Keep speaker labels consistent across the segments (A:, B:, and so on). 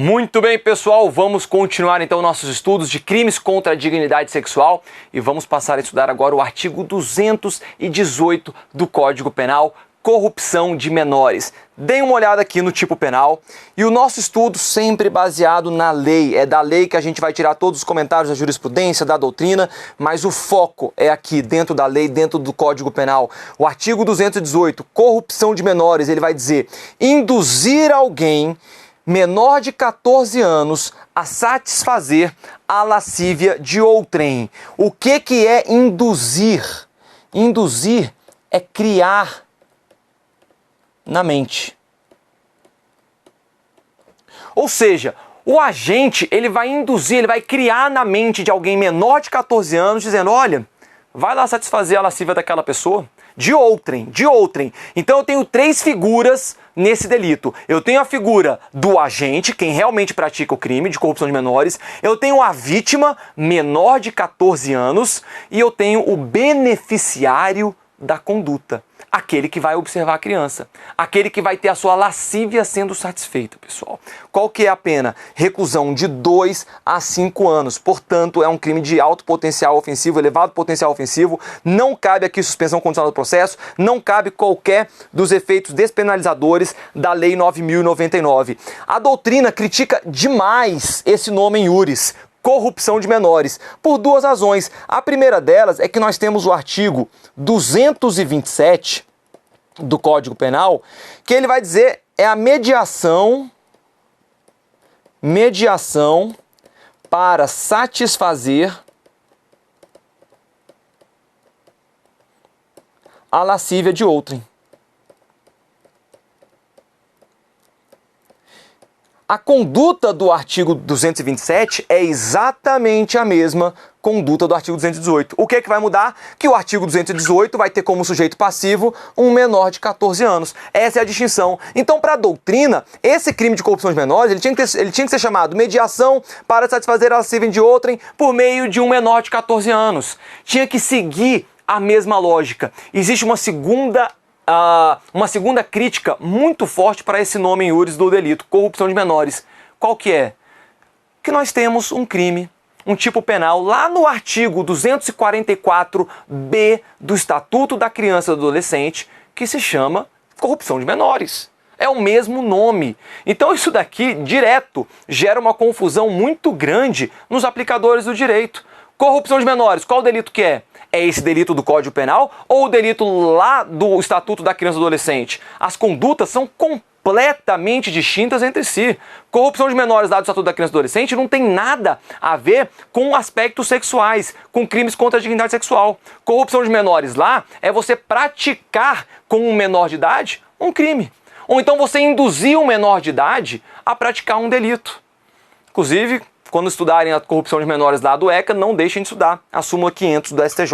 A: Muito bem, pessoal, vamos continuar então nossos estudos de crimes contra a dignidade sexual e vamos passar a estudar agora o artigo 218 do Código Penal, corrupção de menores. Deem uma olhada aqui no tipo penal e o nosso estudo sempre baseado na lei. É da lei que a gente vai tirar todos os comentários da jurisprudência, da doutrina, mas o foco é aqui dentro da lei, dentro do Código Penal. O artigo 218, corrupção de menores, ele vai dizer: induzir alguém menor de 14 anos a satisfazer a lascívia de outrem. O que é induzir? Induzir é criar na mente. Ou seja, o agente, ele vai induzir, ele vai criar na mente de alguém menor de 14 anos, dizendo: olha, vai lá satisfazer a lascívia daquela pessoa. De outrem. Então eu tenho três figuras nesse delito. Eu tenho a figura do agente, quem realmente pratica o crime de corrupção de menores. Eu tenho a vítima, menor de 14 anos. E eu tenho o beneficiário da conduta, aquele que vai observar a criança, aquele que vai ter a sua lascívia sendo satisfeita, pessoal. Qual que é a pena? Reclusão de 2 a 5 anos. Portanto, é um crime de alto potencial ofensivo, elevado potencial ofensivo. Não cabe aqui suspensão condicional do processo, não cabe qualquer dos efeitos despenalizadores da Lei 9.099. A doutrina critica demais esse nome em iuris, corrupção de menores, por duas razões. A primeira delas é que nós temos o artigo 227 do Código Penal, que ele vai dizer é a mediação para satisfazer a lascívia de outrem. A conduta do artigo 227 é exatamente a mesma conduta do artigo 218. O que é que vai mudar? Que o artigo 218 vai ter como sujeito passivo um menor de 14 anos. Essa é a distinção. Então, para a doutrina, esse crime de corrupção de menores, ele tinha que ser chamado mediação para satisfazer a lascívia de outrem por meio de um menor de 14 anos. Tinha que seguir a mesma lógica. Existe uma segunda crítica muito forte para esse nome em iuris do delito, corrupção de menores. Qual que é? Que nós temos um crime, um tipo penal, lá no artigo 244-B do Estatuto da Criança e do Adolescente, que se chama corrupção de menores. É o mesmo nome. Então isso daqui, direto, gera uma confusão muito grande nos aplicadores do direito. Corrupção de menores, qual delito que é? É esse delito do Código Penal ou o delito lá do Estatuto da Criança e do Adolescente? As condutas são completamente distintas entre si. Corrupção de menores lá do Estatuto da Criança e do Adolescente não tem nada a ver com aspectos sexuais, com crimes contra a dignidade sexual. Corrupção de menores lá é você praticar com um menor de idade um crime. Ou então você induzir um menor de idade a praticar um delito. Inclusive, quando estudarem a corrupção de menores lá do ECA, não deixem de estudar a súmula 500 do STJ.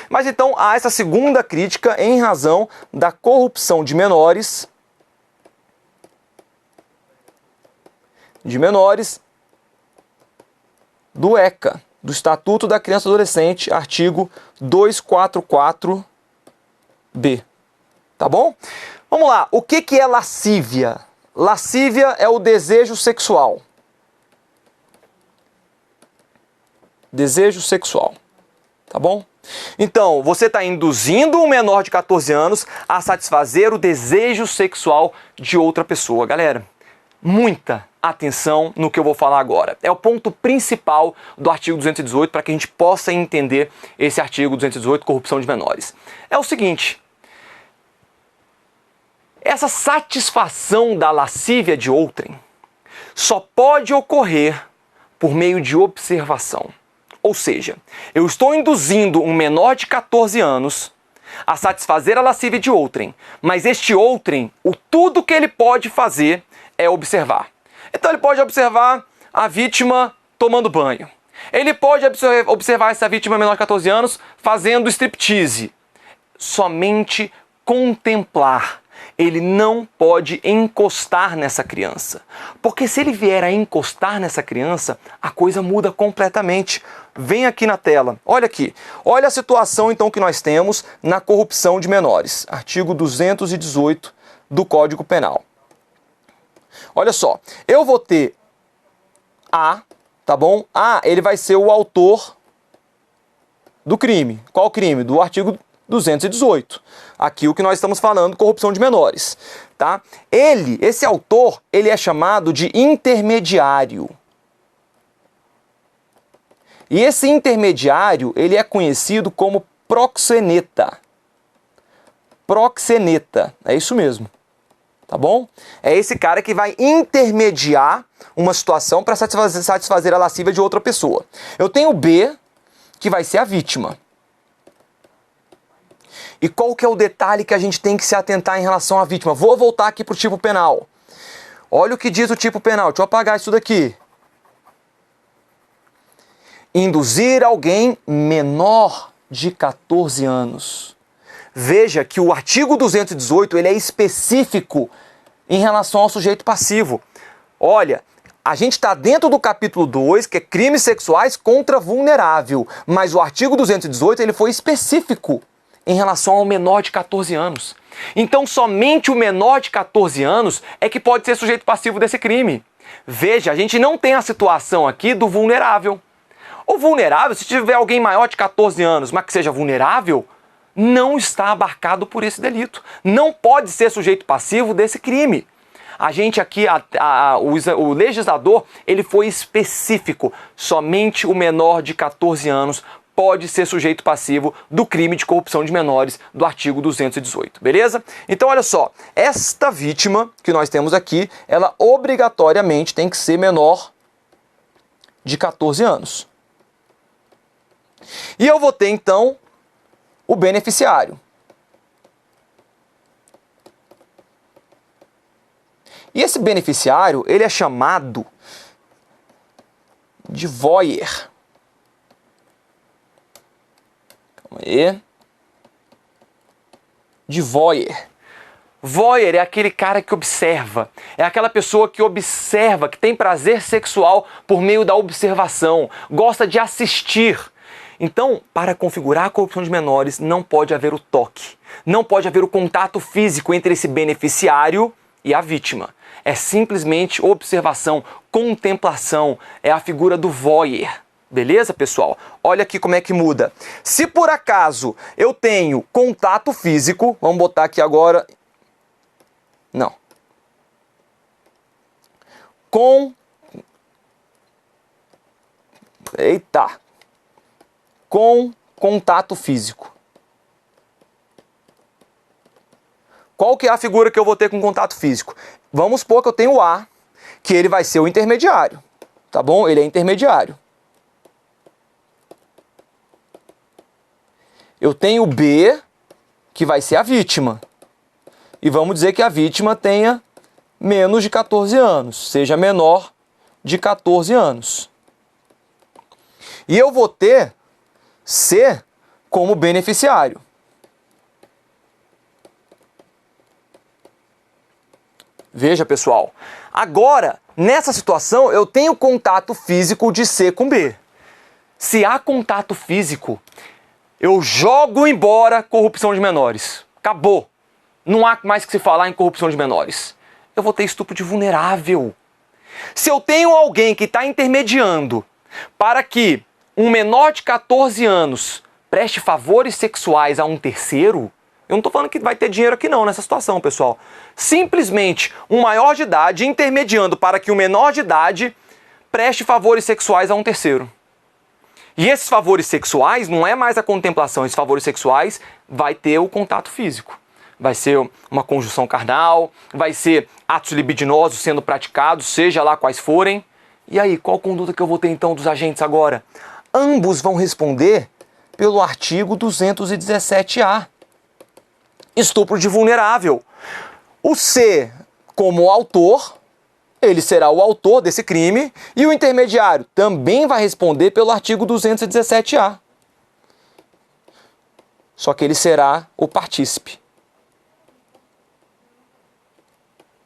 A: Mas então há essa segunda crítica em razão da corrupção de menores do ECA, do Estatuto da Criança e Adolescente, artigo 244-B. Tá bom? Vamos lá. O que é lascívia? Lascívia é o desejo sexual. Desejo sexual, tá bom? Então, você está induzindo um menor de 14 anos a satisfazer o desejo sexual de outra pessoa. Galera, muita atenção no que eu vou falar agora. É o ponto principal do artigo 218 para que a gente possa entender esse artigo 218, corrupção de menores. É o seguinte: essa satisfação da lascívia de outrem só pode ocorrer por meio de observação. Ou seja, eu estou induzindo um menor de 14 anos a satisfazer a lascívia de outrem, mas este outrem, tudo que ele pode fazer é observar. Então ele pode observar a vítima tomando banho. Ele pode observar essa vítima menor de 14 anos fazendo striptease. Somente contemplar. Ele não pode encostar nessa criança. Porque se ele vier a encostar nessa criança, a coisa muda completamente. Vem aqui na tela. Olha aqui. Olha a situação então que nós temos na corrupção de menores. Artigo 218 do Código Penal. Olha só. Eu vou ter A, tá bom? A, ele vai ser o autor do crime. Qual crime? Do artigo 218. Aqui o que nós estamos falando, corrupção de menores, tá? Esse autor, ele é chamado de intermediário. E esse intermediário, ele é conhecido como proxeneta. Proxeneta, é isso mesmo, tá bom? É esse cara que vai intermediar uma situação para satisfazer a lascívia de outra pessoa. Eu tenho B, que vai ser a vítima. E qual que é o detalhe que a gente tem que se atentar em relação à vítima? Vou voltar aqui para o tipo penal. Olha o que diz o tipo penal. Deixa eu apagar isso daqui. Induzir alguém menor de 14 anos. Veja que o artigo 218 ele é específico em relação ao sujeito passivo. Olha, a gente está dentro do capítulo 2, que é crimes sexuais contra vulnerável, mas o artigo 218 ele foi específico em relação ao menor de 14 anos. Então somente o menor de 14 anos é que pode ser sujeito passivo desse crime. Veja, a gente não tem a situação aqui do vulnerável. O vulnerável, se tiver alguém maior de 14 anos, mas que seja vulnerável, não está abarcado por esse delito. Não pode ser sujeito passivo desse crime. A gente aqui, o legislador, ele foi específico. Somente o menor de 14 anos pode ser sujeito passivo do crime de corrupção de menores do artigo 218, beleza? Então, olha só, esta vítima que nós temos aqui, ela obrigatoriamente tem que ser menor de 14 anos. E eu vou ter, então, o beneficiário. E esse beneficiário, ele é chamado de voyeur. Calma aí. De voyeur. Voyeur é aquele cara que observa. É aquela pessoa que observa, que tem prazer sexual por meio da observação. Gosta de assistir. Então, para configurar a corrupção de menores, não pode haver o toque. Não pode haver o contato físico entre esse beneficiário e a vítima. É simplesmente observação, contemplação. É a figura do voyeur. Beleza, pessoal? Olha aqui como é que muda. Se por acaso eu tenho contato físico, vamos botar aqui agora... Não. Com contato físico. Qual que é a figura que eu vou ter com contato físico? Vamos supor que eu tenho o A, que ele vai ser o intermediário, tá bom? Ele é intermediário. Eu tenho o B, que vai ser a vítima. E vamos dizer que a vítima tenha menos de 14 anos, seja menor de 14 anos. E eu vou ter C como beneficiário. Veja, pessoal, agora, nessa situação, eu tenho contato físico de C com B. Se há contato físico, eu jogo embora corrupção de menores. Acabou. Não há mais que se falar em corrupção de menores. Eu vou ter estupro de vulnerável. Se eu tenho alguém que está intermediando para que um menor de 14 anos preste favores sexuais a um terceiro, eu não estou falando que vai ter dinheiro aqui não nessa situação, pessoal. Simplesmente um maior de idade intermediando para que o menor de idade preste favores sexuais a um terceiro. E esses favores sexuais não é mais a contemplação, esses favores sexuais vai ter o contato físico. Vai ser uma conjunção carnal, vai ser atos libidinosos sendo praticados, seja lá quais forem. E aí, qual conduta que eu vou ter então dos agentes agora? Ambos vão responder pelo artigo 217-A. Estupro de vulnerável. O C, como autor, ele será o autor desse crime, e o intermediário também vai responder pelo artigo 217-A. Só que ele será o partícipe.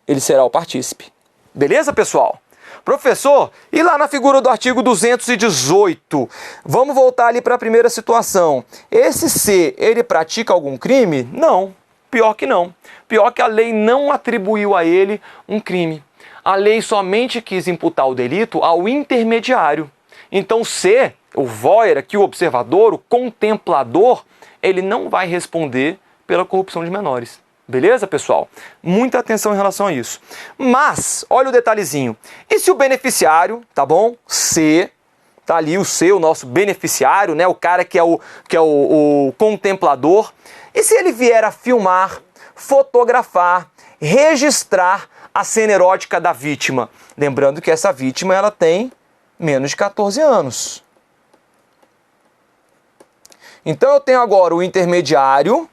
A: Ele será o partícipe. Beleza, pessoal? Professor, e lá na figura do artigo 218? Vamos voltar ali para a primeira situação. Esse C, ele pratica algum crime? Não. Pior que não. Pior que a lei não atribuiu a ele um crime. A lei somente quis imputar o delito ao intermediário. Então, C, o voyeur aqui, o observador, o contemplador, ele não vai responder pela corrupção de menores. Beleza, pessoal? Muita atenção em relação a isso. Mas, olha o detalhezinho. E se o beneficiário, tá bom? C, tá ali o C, o nosso beneficiário, né? O cara que é o contemplador. E se ele vier a filmar, fotografar, registrar a cena erótica da vítima? Lembrando que essa vítima, ela tem menos de 14 anos. Então eu tenho agora o intermediário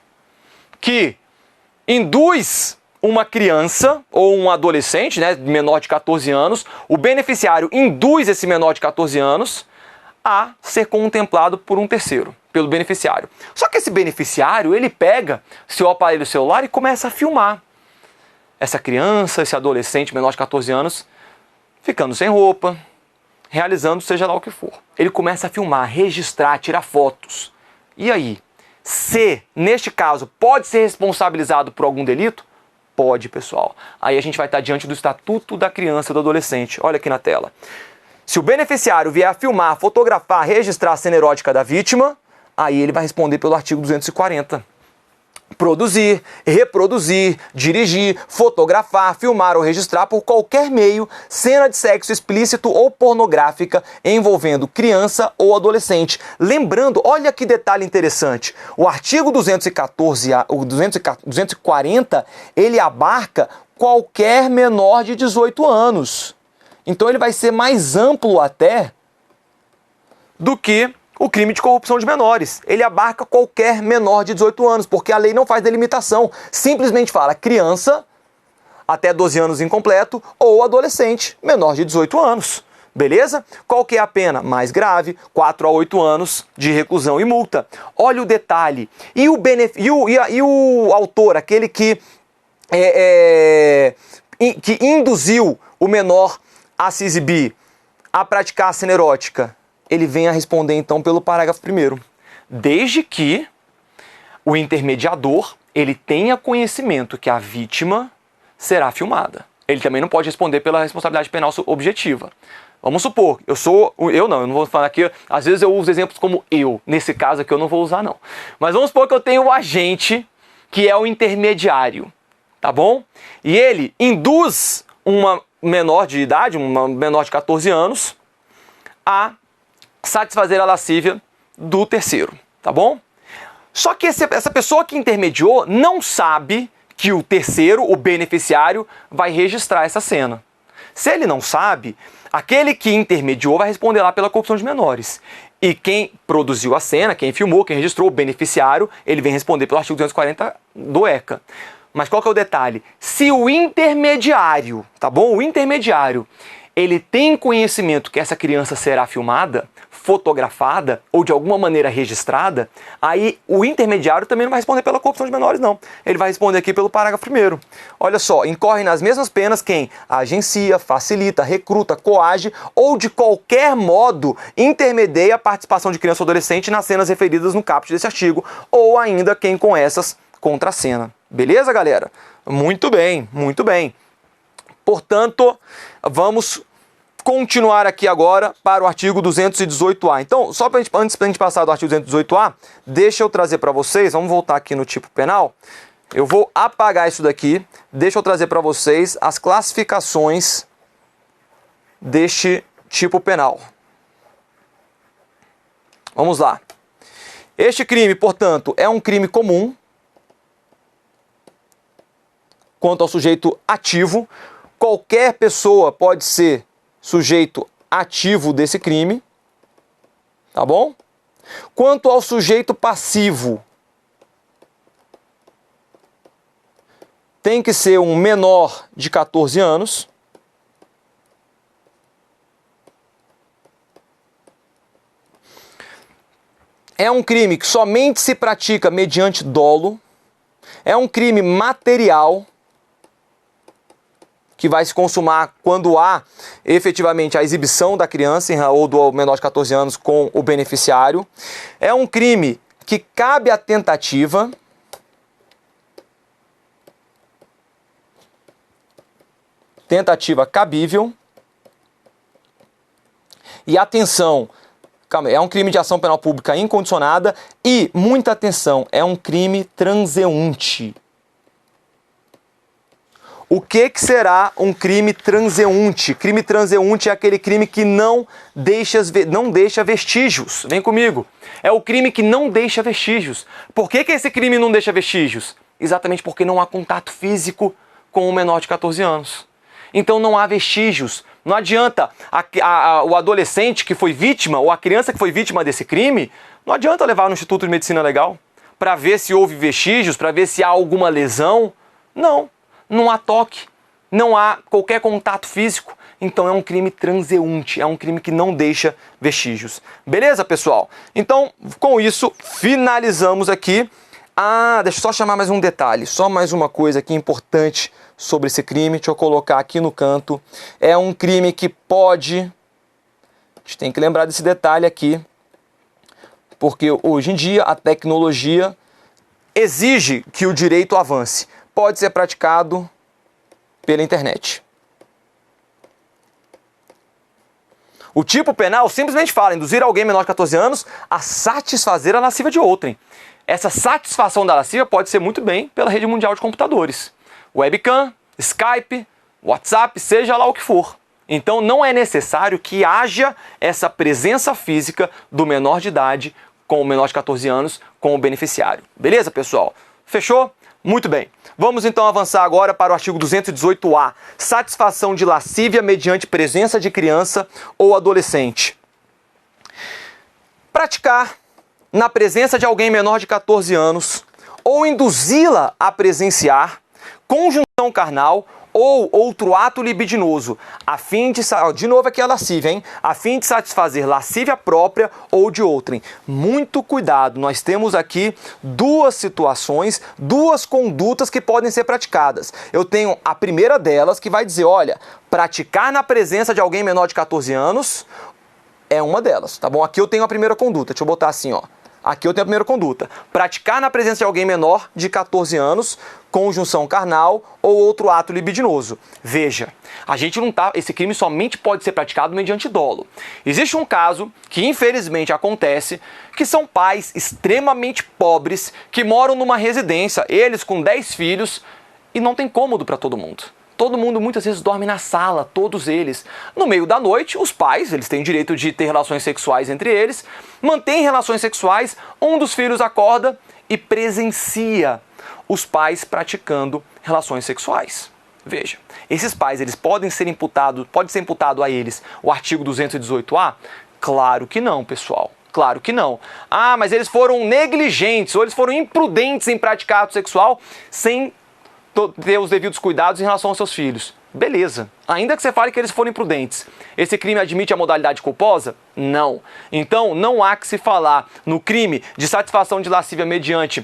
A: que induz uma criança ou um adolescente, né, menor de 14 anos, o beneficiário induz esse menor de 14 anos a ser contemplado por um terceiro, pelo beneficiário. Só que esse beneficiário, ele pega seu aparelho celular e começa a filmar essa criança, esse adolescente menor de 14 anos, ficando sem roupa, realizando seja lá o que for. Ele começa a filmar, registrar, tirar fotos. E aí? Se, neste caso, pode ser responsabilizado por algum delito? Pode, pessoal. Aí a gente vai estar diante do Estatuto da Criança e do Adolescente. Olha aqui na tela. Se o beneficiário vier a filmar, fotografar, registrar a cena erótica da vítima, aí ele vai responder pelo artigo 240. Produzir, reproduzir, dirigir, fotografar, filmar ou registrar por qualquer meio cena de sexo explícito ou pornográfica envolvendo criança ou adolescente. Lembrando, olha que detalhe interessante, o artigo 240, ele abarca qualquer menor de 18 anos. Então ele vai ser mais amplo até do que o crime de corrupção de menores. Ele abarca qualquer menor de 18 anos, porque a lei não faz delimitação. Simplesmente fala criança até 12 anos incompleto ou adolescente menor de 18 anos. Beleza? Qual que é a pena? Mais grave, 4 a 8 anos de reclusão e multa. Olha o detalhe. E o autor, aquele que induziu o menor a se exibir, a praticar a cena erótica, ele vem a responder então pelo parágrafo 1º. Desde que o intermediador ele tenha conhecimento que a vítima será filmada. Ele também não pode responder pela responsabilidade penal objetiva. Vamos supor, eu não vou falar aqui, às vezes eu uso exemplos como eu, nesse caso aqui eu não vou usar não. Mas vamos supor que eu tenho o agente, que é o intermediário, tá bom? E ele induz uma menor de idade, uma menor de 14 anos, a satisfazer a lascívia do terceiro, tá bom? Só que essa pessoa que intermediou não sabe que o terceiro, o beneficiário, vai registrar essa cena. Se ele não sabe, aquele que intermediou vai responder lá pela corrupção de menores. E quem produziu a cena, quem filmou, quem registrou, o beneficiário, ele vem responder pelo artigo 240 do ECA. Mas qual que é o detalhe? Se o intermediário, tá bom? O intermediário, ele tem conhecimento que essa criança será filmada, fotografada ou de alguma maneira registrada, aí o intermediário também não vai responder pela corrupção de menores, não. Ele vai responder aqui pelo parágrafo 1º. Olha só, incorre nas mesmas penas quem agencia, facilita, recruta, coage ou de qualquer modo intermedia a participação de criança ou adolescente nas cenas referidas no caput desse artigo, ou ainda quem com essas contracena. Beleza, galera? Muito bem, muito bem. Portanto, vamos continuar aqui agora para o artigo 218A. Então, só antes da gente passar do artigo 218A, deixa eu trazer para vocês, vamos voltar aqui no tipo penal, eu vou apagar isso daqui, deixa eu trazer para vocês as classificações deste tipo penal. Vamos lá. Este crime, portanto, é um crime comum quanto ao sujeito ativo. Qualquer pessoa pode ser sujeito ativo desse crime, tá bom? Quanto ao sujeito passivo, tem que ser um menor de 14 anos. É um crime que somente se pratica mediante dolo. É um crime material, que vai se consumar quando há efetivamente a exibição da criança ou do menor de 14 anos com o beneficiário. É um crime que cabe à tentativa. tentativa cabível. E atenção, calma, é um crime de ação penal pública incondicionada e, muita atenção, é um crime transeunte. O que será um crime transeunte? Crime transeunte é aquele crime que não deixa vestígios. Vem comigo. É o crime que não deixa vestígios. Por que esse crime não deixa vestígios? Exatamente porque não há contato físico com um menor de 14 anos. Então não há vestígios. Não adianta o adolescente que foi vítima ou a criança que foi vítima desse crime, não adianta levar no Instituto de Medicina Legal para ver se houve vestígios, para ver se há alguma lesão. Não. Não há toque, não há qualquer contato físico, então é um crime transeunte, é um crime que não deixa vestígios. Beleza, pessoal? Então, com isso, finalizamos aqui. Deixa eu só chamar mais um detalhe, só mais uma coisa aqui importante sobre esse crime, deixa eu colocar aqui no canto. É um crime que pode... A gente tem que lembrar desse detalhe aqui, porque hoje em dia a tecnologia exige que o direito avance. Pode ser praticado pela internet. O tipo penal simplesmente fala induzir alguém menor de 14 anos a satisfazer a lascívia de outrem. Essa satisfação da lascívia pode ser muito bem pela rede mundial de computadores. Webcam, Skype, WhatsApp, seja lá o que for. Então não é necessário que haja essa presença física do menor de idade com o menor de 14 anos com o beneficiário. Beleza, pessoal? Fechou? Muito bem. Vamos então avançar agora para o artigo 218-A. Satisfação de lascívia mediante presença de criança ou adolescente. Praticar na presença de alguém menor de 14 anos ou induzi-la a presenciar conjunção carnal ou outro ato libidinoso, a fim de... De novo aqui a lascívia, hein? A fim de satisfazer lascívia própria ou de outrem. Muito cuidado, nós temos aqui duas situações, duas condutas que podem ser praticadas. Eu tenho a primeira delas que vai dizer, olha, praticar na presença de alguém menor de 14 anos é uma delas, tá bom? Aqui eu tenho a primeira conduta, deixa eu botar assim, ó. Aqui eu tenho a primeira conduta. Praticar na presença de alguém menor de 14 anos, conjunção carnal ou outro ato libidinoso. Veja, a gente não tá... Esse crime somente pode ser praticado mediante dolo. Existe um caso que infelizmente acontece, que são pais extremamente pobres que moram numa residência, eles com 10 filhos, e não tem cômodo para todo mundo. Todo mundo muitas vezes dorme na sala, todos eles. No meio da noite, os pais, eles têm direito de ter relações sexuais entre eles, mantêm relações sexuais, um dos filhos acorda e presencia os pais praticando relações sexuais. Veja, esses pais, eles podem ser imputado a eles o artigo 218-A? Claro que não, pessoal. Claro que não. Mas eles foram negligentes ou eles foram imprudentes em praticar ato sexual sem ter os devidos cuidados em relação aos seus filhos. Beleza. Ainda que você fale que eles foram imprudentes, esse crime admite a modalidade culposa? Não. Então, não há que se falar no crime de satisfação de lascívia mediante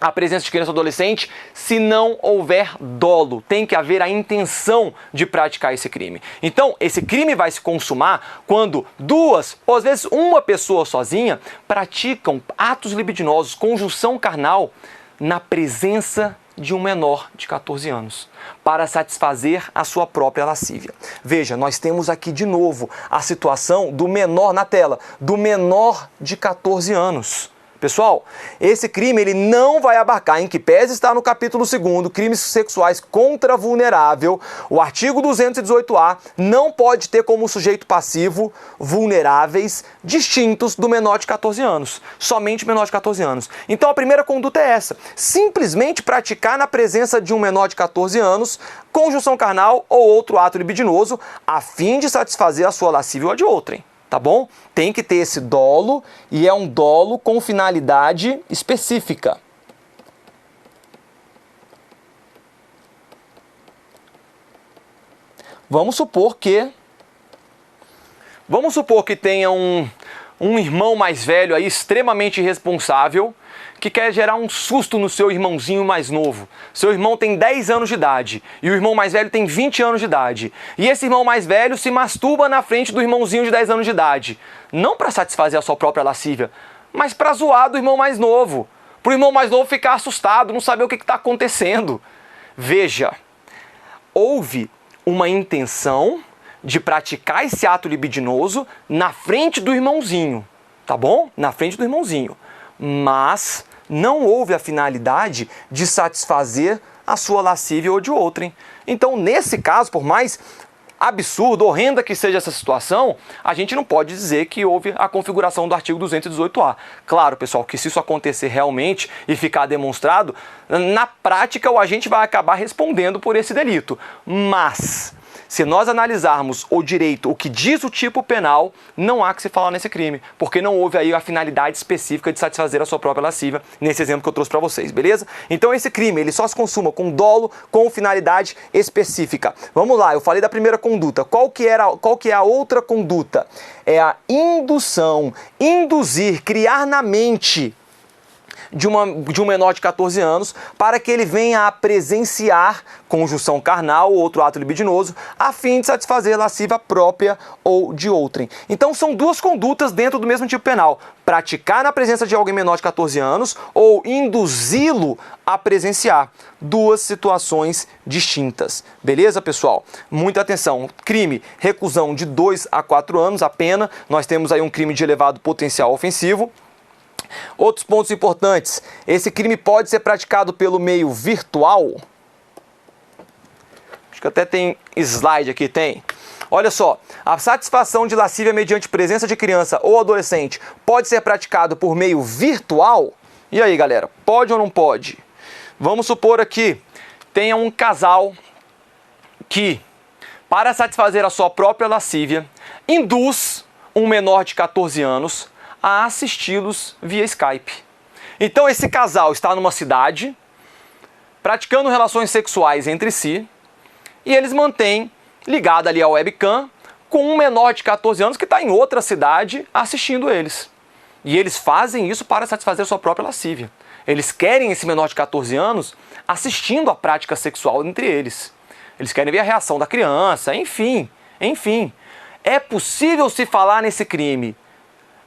A: a presença de criança ou adolescente se não houver dolo. Tem que haver a intenção de praticar esse crime. Então, esse crime vai se consumar quando duas, ou às vezes uma pessoa sozinha, praticam atos libidinosos, conjunção carnal, na presença de um menor de 14 anos, para satisfazer a sua própria lascívia. Veja, nós temos aqui de novo a situação do menor na tela, do menor de 14 anos. Pessoal, esse crime ele não vai abarcar, em que pese está no capítulo 2º, crimes sexuais contra vulnerável, o artigo 218-A não pode ter como sujeito passivo vulneráveis distintos do menor de 14 anos, somente menor de 14 anos. Então a primeira conduta é essa, simplesmente praticar na presença de um menor de 14 anos, conjunção carnal ou outro ato libidinoso, a fim de satisfazer a sua lascívia ou a de outrem. Tá bom? Tem que ter esse dolo e é um dolo com finalidade específica. Vamos supor que tenha um irmão mais velho aí, extremamente irresponsável, que quer gerar um susto no seu irmãozinho mais novo. Seu irmão tem 10 anos de idade e o irmão mais velho tem 20 anos de idade. E esse irmão mais velho se masturba na frente do irmãozinho de 10 anos de idade. Não para satisfazer a sua própria lascívia, mas para zoar do irmão mais novo. Para o irmão mais novo ficar assustado, não saber o que está acontecendo. Veja, houve uma intenção de praticar esse ato libidinoso na frente do irmãozinho, tá bom? Na frente do irmãozinho. Mas não houve a finalidade de satisfazer a sua lascívia ou de outrem. Então, nesse caso, por mais absurdo, horrenda que seja essa situação, a gente não pode dizer que houve a configuração do artigo 218A. Claro, pessoal, que se isso acontecer realmente e ficar demonstrado, na prática o agente vai acabar respondendo por esse delito. Mas, se nós analisarmos o direito, o que diz o tipo penal, não há que se falar nesse crime, porque não houve aí a finalidade específica de satisfazer a sua própria lascívia, nesse exemplo que eu trouxe para vocês, beleza? Então esse crime, ele só se consuma com dolo, com finalidade específica. Vamos lá, eu falei da primeira conduta. Qual que é a outra conduta? É a indução, induzir, criar na mente de um menor de 14 anos para que ele venha a presenciar conjunção carnal ou outro ato libidinoso a fim de satisfazer a lascívia própria ou de outrem. Então são duas condutas dentro do mesmo tipo penal: praticar na presença de alguém menor de 14 anos ou induzi-lo a presenciar. Duas situações distintas. Beleza, pessoal? Muita atenção. Crime, reclusão de 2 a 4 anos a pena. Nós temos aí um crime de elevado potencial ofensivo. Outros pontos importantes: esse crime pode ser praticado pelo meio virtual. Acho que até tem slide aqui, tem. Olha só, a satisfação de lascívia mediante presença de criança ou adolescente pode ser praticado por meio virtual? E aí, galera, pode ou não pode? Vamos supor aqui, tenha um casal que, para satisfazer a sua própria lascívia, induz um menor de 14 anos a assisti-los via Skype. Então esse casal está numa cidade, praticando relações sexuais entre si, e eles mantêm ligado ali a webcam com um menor de 14 anos que está em outra cidade assistindo eles. E eles fazem isso para satisfazer a sua própria lascívia. Eles querem esse menor de 14 anos assistindo a prática sexual entre eles. Eles querem ver a reação da criança, enfim. É possível se falar nesse crime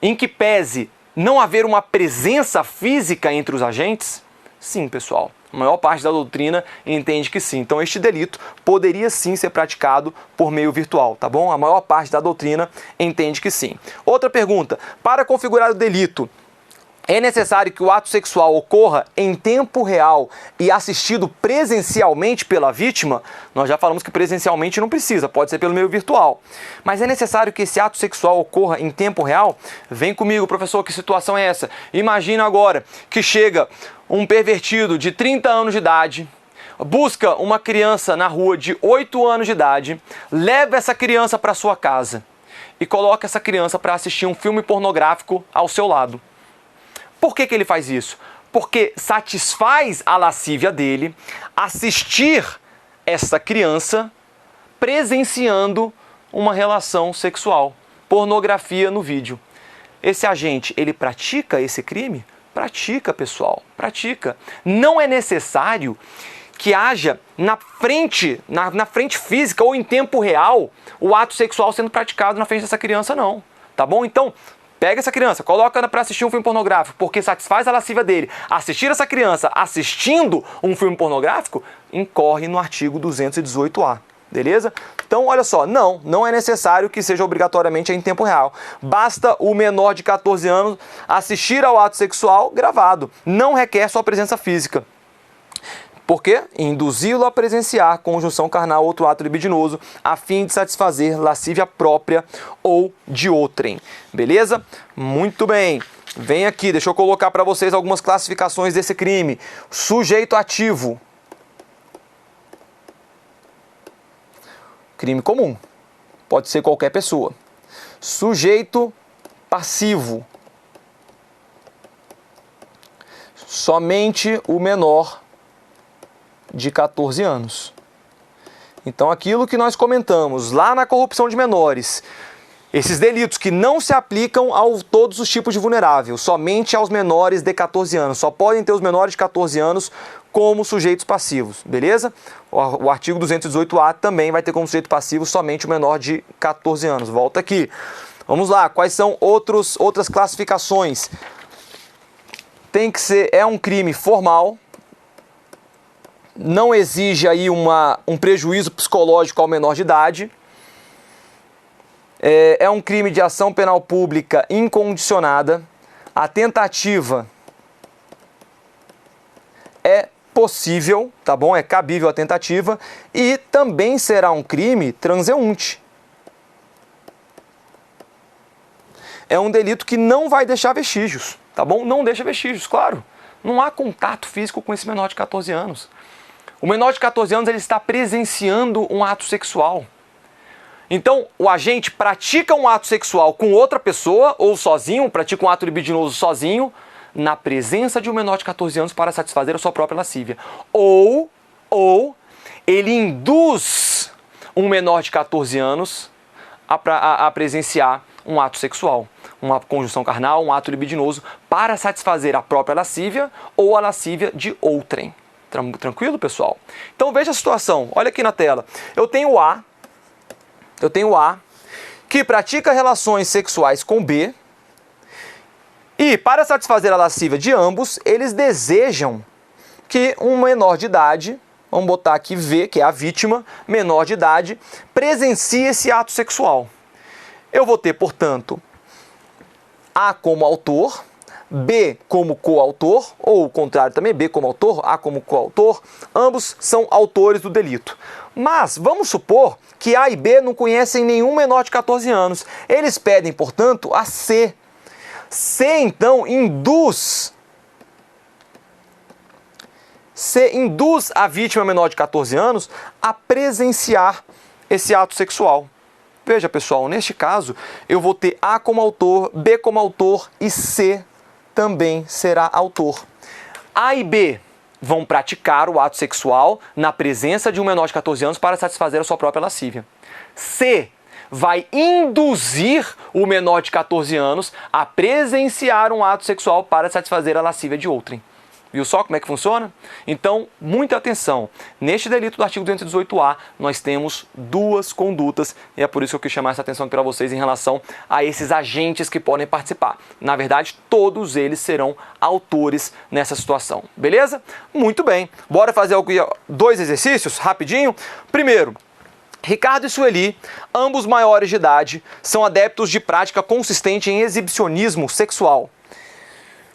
A: em que pese não haver uma presença física entre os agentes? Sim, pessoal. A maior parte da doutrina entende que sim. Então este delito poderia sim ser praticado por meio virtual, tá bom? A maior parte da doutrina entende que sim. Outra pergunta: para configurar o delito, é necessário que o ato sexual ocorra em tempo real e assistido presencialmente pela vítima? Nós já falamos que presencialmente não precisa, pode ser pelo meio virtual. Mas é necessário que esse ato sexual ocorra em tempo real? Vem comigo, professor, que situação é essa? Imagina agora que chega um pervertido de 30 anos de idade, busca uma criança na rua de 8 anos de idade, leva essa criança para sua casa e coloca essa criança para assistir um filme pornográfico ao seu lado. Por que ele faz isso? Porque satisfaz a lascívia dele assistir essa criança presenciando uma relação sexual, pornografia no vídeo. Esse agente, ele pratica esse crime? Pratica, pessoal, pratica. Não é necessário que haja na frente física ou em tempo real o ato sexual sendo praticado na frente dessa criança, não. Tá bom? Então, pega essa criança, coloca para assistir um filme pornográfico, porque satisfaz a lascívia dele. Assistir essa criança assistindo um filme pornográfico incorre no artigo 218A. Beleza? Então, olha só, não é necessário que seja obrigatoriamente em tempo real. Basta o menor de 14 anos assistir ao ato sexual gravado. Não requer sua presença física. Por quê? Induzi-lo a presenciar conjunção carnal ou outro ato libidinoso a fim de satisfazer lascívia própria ou de outrem. Beleza? Muito bem. Vem aqui, deixa eu colocar para vocês algumas classificações desse crime. Sujeito ativo. Crime comum. Pode ser qualquer pessoa. Sujeito passivo. Somente o menor de 14 anos. Então, aquilo que nós comentamos lá na corrupção de menores, esses delitos que não se aplicam a todos os tipos de vulnerável, somente aos menores de 14 anos. Só podem ter os menores de 14 anos como sujeitos passivos, beleza? O artigo 218A também vai ter como sujeito passivo somente o menor de 14 anos. Volta aqui. Vamos lá, quais são outras classificações? Tem que ser, é um crime formal. não exige aí um prejuízo psicológico ao menor de idade. É um crime de ação penal pública incondicionada. A tentativa é possível, tá bom? É cabível a tentativa e também será um crime transeunte. É um delito que não vai deixar vestígios, tá bom? Não deixa vestígios, claro. Não há contato físico com esse menor de 14 anos. O menor de 14 anos ele está presenciando um ato sexual. Então, o agente pratica um ato sexual com outra pessoa ou sozinho, pratica um ato libidinoso sozinho, na presença de um menor de 14 anos para satisfazer a sua própria lascívia. Ou ele induz um menor de 14 anos a presenciar um ato sexual, uma conjunção carnal, um ato libidinoso, para satisfazer a própria lascívia ou a lascívia de outrem. Tranquilo, pessoal? Então veja a situação, olha aqui na tela. Eu tenho A que pratica relações sexuais com B e, para satisfazer a lascívia de ambos, eles desejam que um menor de idade, vamos botar aqui V, que é a vítima, menor de idade, presencie esse ato sexual. Eu vou ter, portanto, A como autor, B como coautor, ou o contrário também, B como autor, A como coautor, ambos são autores do delito. Mas vamos supor que A e B não conhecem nenhum menor de 14 anos. Eles pedem, portanto, a C. C, então, induz a vítima menor de 14 anos a presenciar esse ato sexual. Veja, pessoal, neste caso, eu vou ter A como autor, B como autor e C também será autor. A e B vão praticar o ato sexual na presença de um menor de 14 anos para satisfazer a sua própria lascívia. C vai induzir o menor de 14 anos a presenciar um ato sexual para satisfazer a lascívia de outrem. Viu só como é que funciona? Então, muita atenção. Neste delito do artigo 218-A, nós temos duas condutas e é por isso que eu quis chamar essa atenção para vocês em relação a esses agentes que podem participar. Na verdade, todos eles serão autores nessa situação. Beleza? Muito bem. Bora fazer dois exercícios rapidinho. Primeiro, Ricardo e Sueli, ambos maiores de idade, são adeptos de prática consistente em exibicionismo sexual.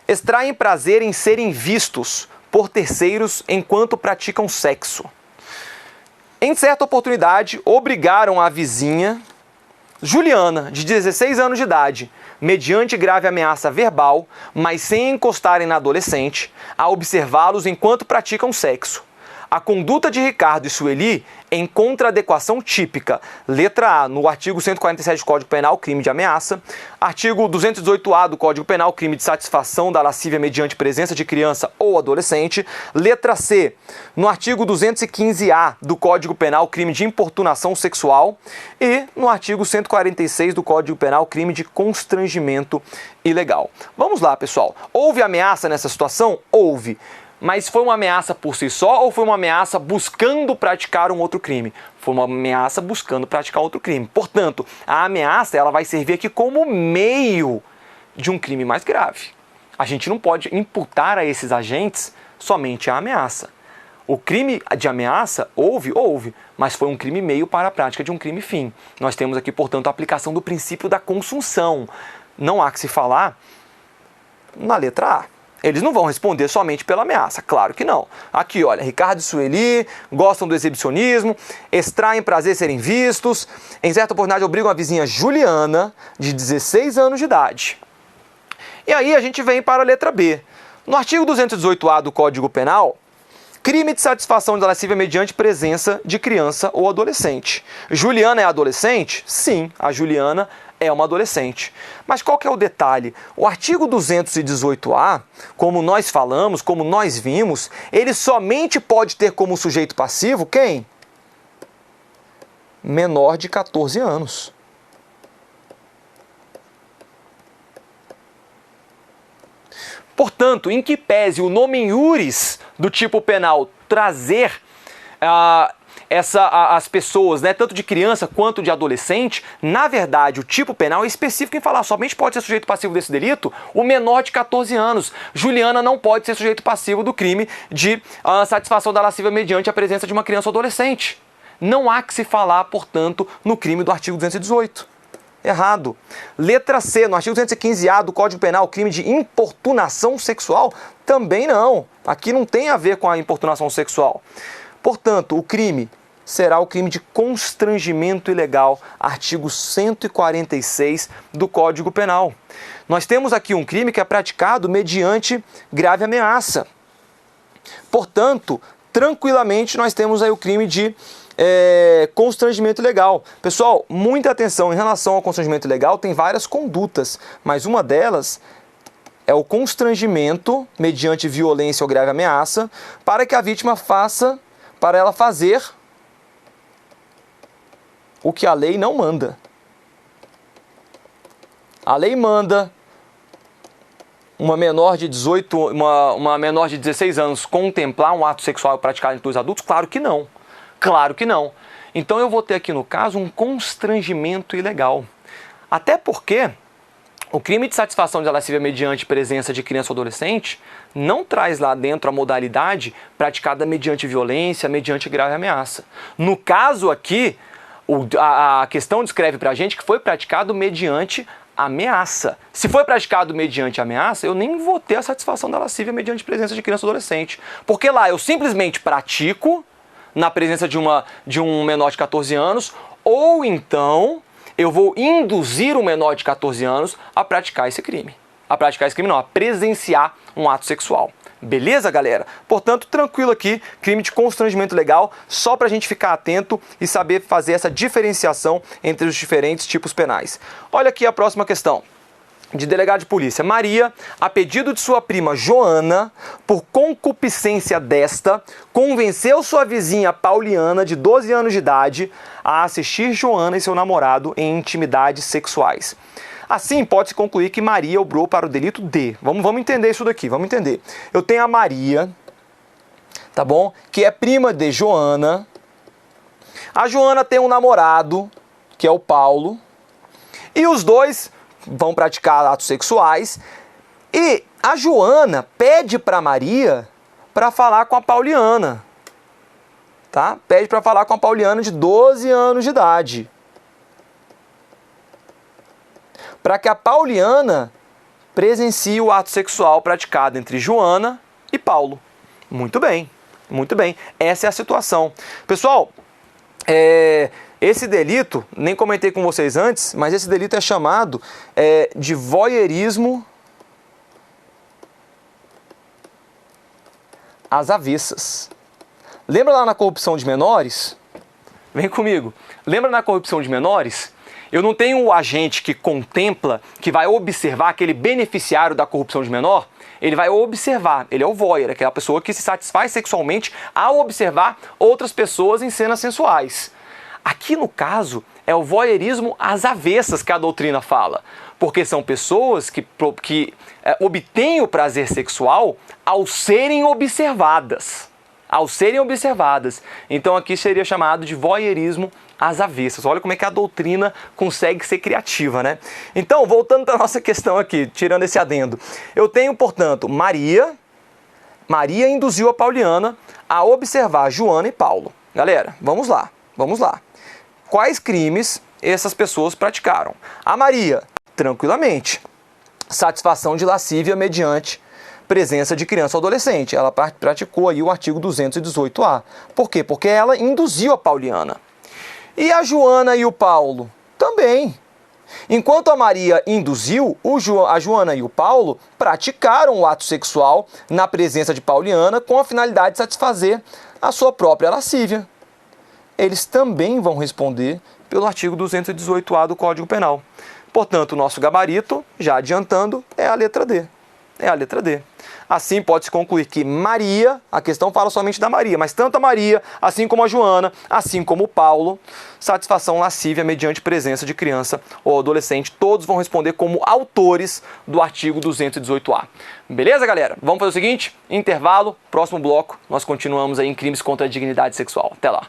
A: Extraem prazer em serem vistos por terceiros enquanto praticam sexo. Em certa oportunidade, obrigaram a vizinha, Juliana, de 16 anos de idade, mediante grave ameaça verbal, mas sem encostarem na adolescente, a observá-los enquanto praticam sexo. A conduta de Ricardo e Sueli encontra adequação típica. Letra A, no artigo 147 do Código Penal, crime de ameaça. Artigo 218-A do Código Penal, crime de satisfação da lascívia mediante presença de criança ou adolescente. Letra C, no artigo 215-A do Código Penal, crime de importunação sexual. E no artigo 146 do Código Penal, crime de constrangimento ilegal. Vamos lá, pessoal. Houve ameaça nessa situação? Houve. Mas foi uma ameaça por si só ou foi uma ameaça buscando praticar um outro crime? Foi uma ameaça buscando praticar outro crime. Portanto, a ameaça ela vai servir aqui como meio de um crime mais grave. A gente não pode imputar a esses agentes somente a ameaça. O crime de ameaça houve, mas foi um crime meio para a prática de um crime fim. Nós temos aqui, portanto, a aplicação do princípio da consunção. Não há que se falar na letra A. Eles não vão responder somente pela ameaça, claro que não. Aqui, olha, Ricardo e Sueli gostam do exibicionismo, extraem prazer em serem vistos, em certa oportunidade obrigam a vizinha Juliana, de 16 anos de idade. E aí a gente vem para a letra B. No artigo 218-A do Código Penal, crime de satisfação da lascívia mediante presença de criança ou adolescente. Juliana é adolescente? Sim, a Juliana é uma adolescente. Mas qual que é o detalhe? O artigo 218-A, como nós falamos, como nós vimos, ele somente pode ter como sujeito passivo quem? Menor de 14 anos. Portanto, em que pese o nome iuris do tipo penal trazer as pessoas, né, tanto de criança quanto de adolescente, na verdade, o tipo penal é específico em falar somente pode ser sujeito passivo desse delito o menor de 14 anos. Juliana não pode ser sujeito passivo do crime de satisfação da lascívia mediante a presença de uma criança ou adolescente. Não há que se falar, portanto, no crime do artigo 218. Errado. Letra C, no artigo 215-A do Código Penal, crime de importunação sexual, também não. Aqui não tem a ver com a importunação sexual. Portanto, o crime será o crime de constrangimento ilegal, artigo 146 do Código Penal. Nós temos aqui um crime que é praticado mediante grave ameaça. Portanto, tranquilamente nós temos aí o crime de constrangimento ilegal. Pessoal, muita atenção em relação ao constrangimento ilegal, tem várias condutas, mas uma delas é o constrangimento mediante violência ou grave ameaça para que a vítima faça, para ela fazer o que a lei não manda. A lei manda uma menor de 16 anos contemplar um ato sexual praticado entre dois adultos? Claro que não. Claro que não. Então eu vou ter aqui no caso um constrangimento ilegal. Até porque o crime de satisfação de lascívia mediante presença de criança ou adolescente não traz lá dentro a modalidade praticada mediante violência, mediante grave ameaça. No caso aqui, a questão descreve pra gente que foi praticado mediante ameaça. Se foi praticado mediante ameaça, eu nem vou ter a satisfação da lascívia mediante presença de criança ou adolescente. Porque lá eu simplesmente pratico na presença de um menor de 14 anos, ou então eu vou induzir um menor de 14 anos a praticar esse crime. A presenciar um ato sexual. Beleza, galera? Portanto, tranquilo aqui, crime de constrangimento legal, só para a gente ficar atento e saber fazer essa diferenciação entre os diferentes tipos penais. Olha aqui a próxima questão. De delegado de polícia. Maria, a pedido de sua prima Joana, por concupiscência desta, convenceu sua vizinha Pauliana, de 12 anos de idade, a assistir Joana e seu namorado em intimidades sexuais. Assim, pode-se concluir que Maria obrou para o delito D. Vamos entender isso daqui, vamos entender. Eu tenho a Maria, tá bom? Que é prima de Joana. A Joana tem um namorado, que é o Paulo. E os dois vão praticar atos sexuais, e a Joana pede para Maria para falar com a Pauliana, tá? Pede para falar com a Pauliana de 12 anos de idade, para que a Pauliana presencie o ato sexual praticado entre Joana e Paulo. Muito bem, muito bem. Essa é a situação. Pessoal, esse delito, nem comentei com vocês antes, mas esse delito é chamado de voyeurismo às avessas. Lembra lá na corrupção de menores? Vem comigo. Lembra na corrupção de menores? Eu não tenho o agente que contempla, que vai observar aquele beneficiário da corrupção de menor. Ele vai observar, ele é o voyeur, aquela pessoa que se satisfaz sexualmente ao observar outras pessoas em cenas sensuais. Aqui, no caso, é o voyeurismo às avessas que a doutrina fala, porque são pessoas que obtêm o prazer sexual ao serem observadas. Então aqui seria chamado de voyeurismo às avessas. Olha como é que a doutrina consegue ser criativa, né? Então, voltando para a nossa questão aqui, tirando esse adendo. Eu tenho, portanto, Maria induziu a Pauliana a observar Joana e Paulo. Galera, vamos lá. Quais crimes essas pessoas praticaram? A Maria, tranquilamente, satisfação de lascívia mediante presença de criança ou adolescente. Ela praticou aí o artigo 218-A. Por quê? Porque ela induziu a Pauliana. E a Joana e o Paulo? Também. Enquanto a Maria induziu, a Joana e o Paulo praticaram o ato sexual na presença de Pauliana com a finalidade de satisfazer a sua própria lascívia. Eles também vão responder pelo artigo 218-A do Código Penal. Portanto, o nosso gabarito, já adiantando, é a letra D. Assim, pode-se concluir que Maria, a questão fala somente da Maria, mas tanto a Maria, assim como a Joana, assim como o Paulo, satisfação lascívia mediante presença de criança ou adolescente, todos vão responder como autores do artigo 218-A. Beleza, galera? Vamos fazer o seguinte, intervalo, próximo bloco, nós continuamos aí em crimes contra a dignidade sexual. Até lá!